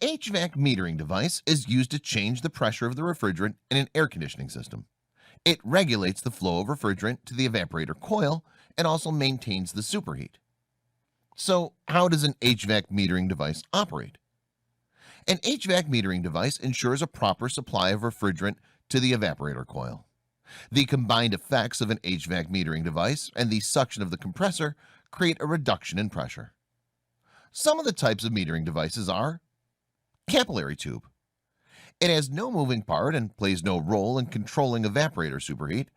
HVAC metering device is used to change the pressure of the refrigerant in an air conditioning system. It regulates the flow of refrigerant to the evaporator coil and also maintains the superheat. So, how does an HVAC metering device operate? An HVAC metering device ensures a proper supply of refrigerant to the evaporator coil. The combined effects of an HVAC metering device and the suction of the compressor create a reduction in pressure. Some of the types of metering devices are capillary tube. It has no moving part and plays no role in controlling evaporator superheat.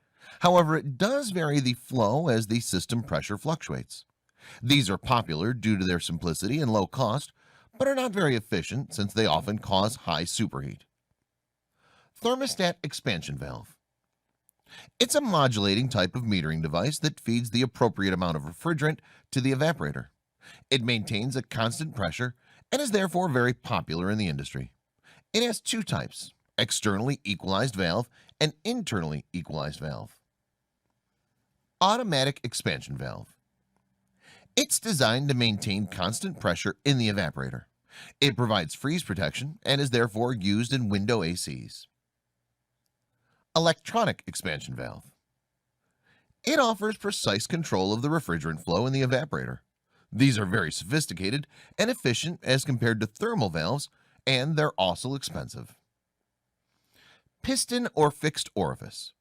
However, it does vary the flow as the system pressure fluctuates. These are popular due to their simplicity and low cost, but are not very efficient since they often cause high superheat. Thermostat expansion valve. It's a modulating type of metering device that feeds the appropriate amount of refrigerant to the evaporator. It maintains a constant pressure and is therefore very popular in the industry. It has two types: externally equalized valve and internally equalized valve. Automatic expansion valve. It's designed to maintain constant pressure in the evaporator. It provides freeze protection and is therefore used in window ACs. Electronic expansion valve. It offers precise control of the refrigerant flow in the evaporator. These are very sophisticated and efficient as compared to thermal valves, and they're also expensive. Piston or fixed orifice.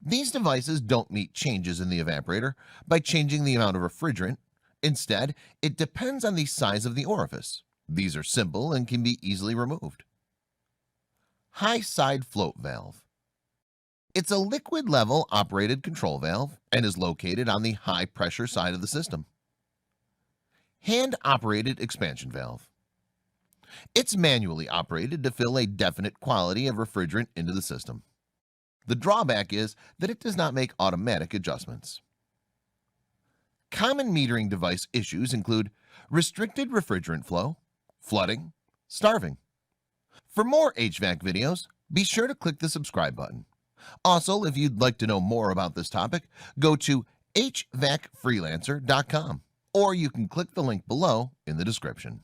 These devices don't meet changes in the evaporator by changing the amount of refrigerant. Instead, it depends on the size of the orifice. These are simple and can be easily removed. High side float valve. It's a liquid level operated control valve and is located on the high pressure side of the system. Hand operated expansion valve. It's manually operated to fill a definite quantity of refrigerant into the system. The drawback is that it does not make automatic adjustments. Common metering device issues include restricted refrigerant flow, flooding, starving. For more HVAC videos, be sure to click the subscribe button. Also, if you'd like to know more about this topic, go to HVACFreelancer.com, or you can click the link below in the description.